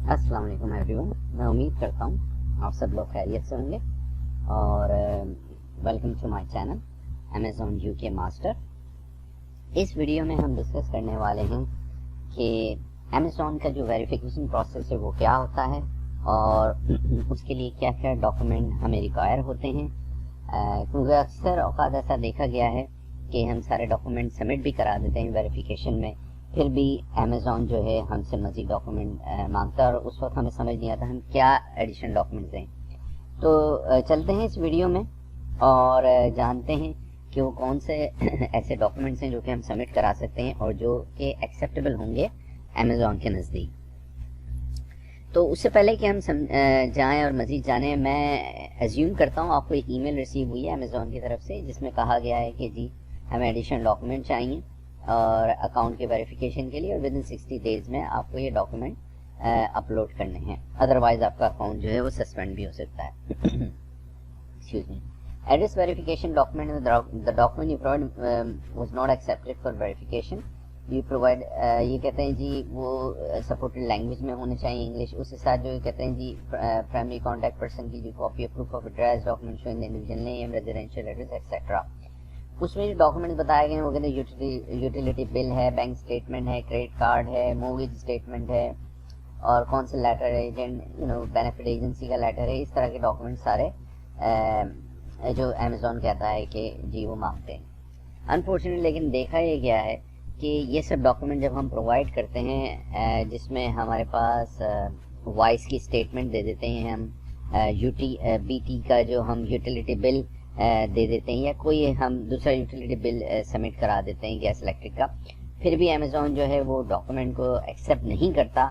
अस्सलाम वालेकुम एवरीवन। मैं उम्मीद करता हूँ आप सब लोग खैरियत से होंगे और welcome to my channel Amazon UK master. इस वीडियो में हम डिस्कस करने वाले हैं कि अमेज़ॉन का जो वेरिफिकेशन प्रोसेस है वो क्या होता है और उसके लिए क्या क्या डॉक्यूमेंट हमें रिक्वायर होते हैं, क्योंकि अक्सर औकात ऐसा देखा गया है कि हम सारे डॉक्यूमेंट सबमिट भी करा देते हैं वेरिफिकेशन में, फिर भी अमेज़ॉन जो है हमसे मज़ीद डॉक्यूमेंट मांगता है और उस वक्त हमें समझ नहीं आता हम क्या एडिशनल डॉक्यूमेंट दें। तो चलते हैं इस वीडियो में और जानते हैं कि वो कौन से ऐसे डॉक्यूमेंट्स हैं जो कि हम सबमिट करा सकते हैं और जो कि एक्सेप्टेबल होंगे अमेज़ॉन के नज़दीक। तो उससे पहले कि हम जाएं और मज़ीद जानें, मैं एज्यूम करता हूँ आपको एक ईमेल रिसीव हुई है अमेज़ॉन की तरफ से जिसमें कहा गया है कि जी हमें एडिशनल डॉक्यूमेंट चाहिए और अकाउंट के वेरिफिकेशन के लिए, और विद इन 60 डेज़ में आपको ये डॉक्यूमेंट अपलोड करने हैं, अदरवाइज आपका अकाउंट जो है वो सस्पेंड भी हो सकता है। Excuse me. Address verification document, the document you provide was not accepted for verification. You provide, ये कहते हैं जी वो सपोर्टेड लैंग्वेज में होने चाहिए इंग्लिश। उसके साथ जो कहते हैं जी प्राइमरी कॉन्टैक्ट पर्सन की जो copy of proof of address, document showing the individual name, residential address etcetera. उसमें जो डॉक्यूमेंट्स बताए गए हैं वो कहते हैं यूटिलिटी बिल है, बैंक स्टेटमेंट है, क्रेडिट कार्ड है, मोर्गेज स्टेटमेंट है और कौन सा लेटर एजेंट बेनिफिट एजेंसी का लेटर है। इस तरह के डॉक्यूमेंट सारे जो अमेज़ॉन कहता है कि जी वो मांगते हैं। अनफॉर्चुनेटली लेकिन देखा ये गया है कि ये सब डॉक्यूमेंट जब हम प्रोवाइड करते हैं जिसमें हमारे पास वॉइस की स्टेटमेंट दे देते हैं, हम बीटी का जो हम यूटिलिटी बिल दे देते हैं या कोई हम दूसरा यूटिलिटी बिल सबमिट करा देते हैं गैस इलेक्ट्रिक का, फिर भी अमेज़ॉन जो है वो डॉक्यूमेंट को एक्सेप्ट नहीं करता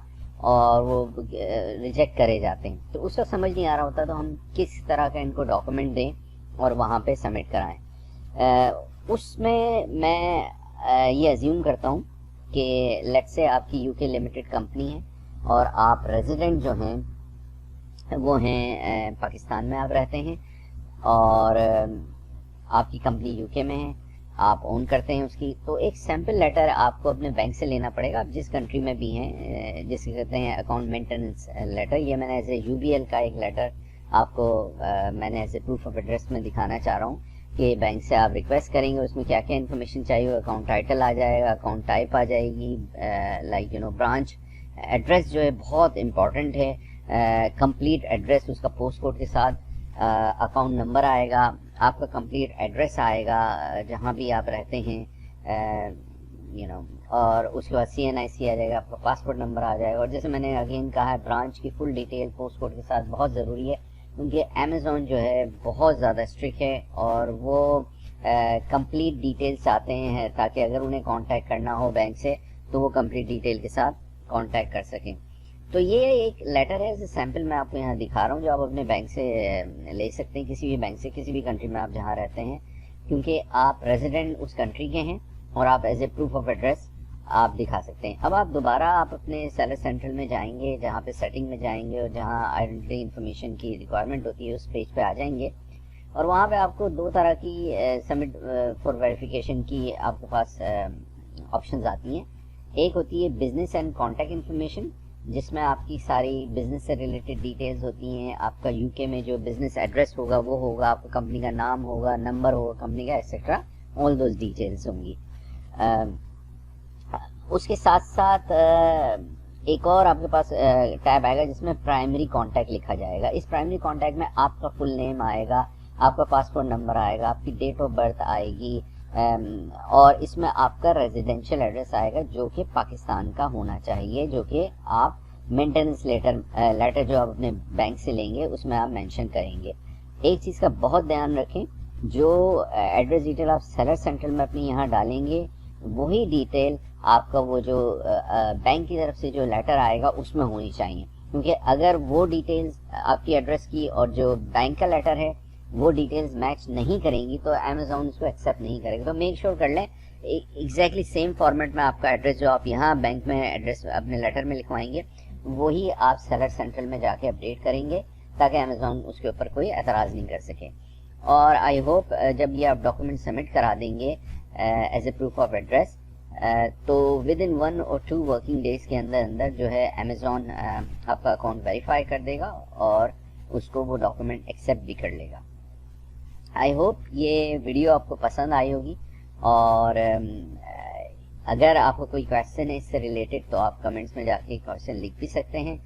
और वो रिजेक्ट करे जाते हैं। तो उसका समझ नहीं आ रहा होता तो हम किस तरह का इनको डॉक्यूमेंट दें और वहाँ पे सबमिट कराएं। उसमें मैं ये अज्यूम करता हूँ कि लेट्स से आपकी यूके लिमिटेड कंपनी है और आप रेजिडेंट जो हैं वो हैं पाकिस्तान में आप रहते हैं और आपकी कंपनी यूके में है, आप ओन करते हैं उसकी, तो एक सैम्पल लेटर आपको अपने बैंक से लेना पड़ेगा, आप जिस कंट्री में भी हैं, जिसे कहते हैं अकाउंट मेंटेनेंस लेटर। ये मैंने एज ए यूबीएल का एक लेटर आपको मैंने as a proof of address में दिखाना चाह रहा हूँ कि बैंक से आप रिक्वेस्ट करेंगे, उसमें क्या क्या इन्फॉर्मेशन चाहिए, अकाउंट टाइटल आ जाएगा, अकाउंट टाइप आ जाएगी, लाइक ब्रांच एड्रेस जो है बहुत इंपॉर्टेंट है, कंप्लीट एड्रेस उसका पोस्ट कोड के साथ, अकाउंट नंबर आएगा, आपका कंप्लीट एड्रेस आएगा जहाँ भी आप रहते हैं, और उसके बाद CNIC आ जाएगा, आपका पासपोर्ट नंबर आ जाएगा। और जैसे मैंने अगेन कहा है, ब्रांच की फुल डिटेल पोस्ट कोड के साथ बहुत ज़रूरी है, क्योंकि अमेज़ॉन जो है बहुत ज़्यादा स्ट्रिक्ट है और वो कंप्लीट डिटेल्स चाहते हैं ताकि अगर उन्हें कांटेक्ट करना हो बैंक से तो वो कंप्लीट डिटेल के साथ कांटेक्ट कर सकें। तो ये एक लेटर है, जैसे सैंपल मैं आपको यहाँ दिखा रहा हूँ, जो आप अपने बैंक से ले सकते हैं, किसी भी बैंक से, किसी भी कंट्री में आप जहाँ रहते हैं, क्योंकि आप रेजिडेंट उस कंट्री के हैं और आप as a proof of address आप दिखा सकते हैं। अब आप दोबारा आप अपने सेलर सेंट्रल में जाएंगे, जहाँ पे सेटिंग में जाएंगे और जहाँ आइडेंटिटी इन्फॉर्मेशन की रिक्वायरमेंट होती है उस पेज पे आ जाएंगे और वहाँ पे आपको दो तरह की सबमिट फॉर वेरिफिकेशन की आपके पास ऑप्शंस आती हैं। एक होती है बिजनेस एंड कॉन्टैक्ट इन्फॉर्मेशन, जिसमें आपकी सारी बिजनेस से रिलेटेड डिटेल्स होती हैं, आपका यूके में जो बिजनेस एड्रेस होगा वो होगा, आपका कंपनी का नाम होगा, नंबर होगा कंपनी का, एक्सेट्रा, ऑल दोज डिटेल्स होंगी। उसके साथ साथ एक और आपके पास टैब आएगा जिसमें प्राइमरी कॉन्टैक्ट लिखा जाएगा। इस प्राइमरी कॉन्टैक्ट में आपका फुल नेम आएगा, आपका पासपोर्ट नंबर आएगा, आपकी डेट ऑफ बर्थ आएगी और इसमें आपका रेजिडेंशियल एड्रेस आएगा जो कि पाकिस्तान का होना चाहिए, जो कि आप मेंटेनेंस लेटर जो आप अपने बैंक से लेंगे उसमें आप मेंशन करेंगे। एक चीज़ का बहुत ध्यान रखें, जो एड्रेस डिटेल आप सेलर सेंट्रल में अपनी यहाँ डालेंगे वही डिटेल आपका वो जो बैंक की तरफ से जो लेटर आएगा उसमें होनी चाहिए, क्योंकि अगर वो डिटेल्स आपकी एड्रेस की और जो बैंक का लेटर है वो डिटेल्स मैच नहीं करेंगी तो अमेज़ॉन उसको एक्सेप्ट नहीं करेगा। तो मेक श्योर कर लें एग्जैक्टली सेम फॉर्मेट में आपका एड्रेस जो आप यहाँ बैंक में एड्रेस अपने लेटर में लिखवाएंगे वही आप सेलर सेंट्रल में जाके अपडेट करेंगे ताकि अमेज़ॉन उसके ऊपर कोई एतराज़ नहीं कर सके। और आई होप जब ये आप डॉक्यूमेंट सबमिट करा देंगे as a proof of address تو ود ان 1 اور 2 ورکنگ ڈیز کے اندر اندر جو ہے امیزون آپ کا اکاؤنٹ ویریفائی کر دے گا اور اس کو وہ ڈاکومنٹ ایکسیپٹ بھی کر لے گا. آئی ہوپ یہ ویڈیو آپ کو پسند آئی ہوگی، اور اگر آپ کو کوئی کویشچن ہے اس سے ریلیٹڈ تو آپ کمنٹس میں جا کے کویشچن لکھ بھی سکتے ہیں.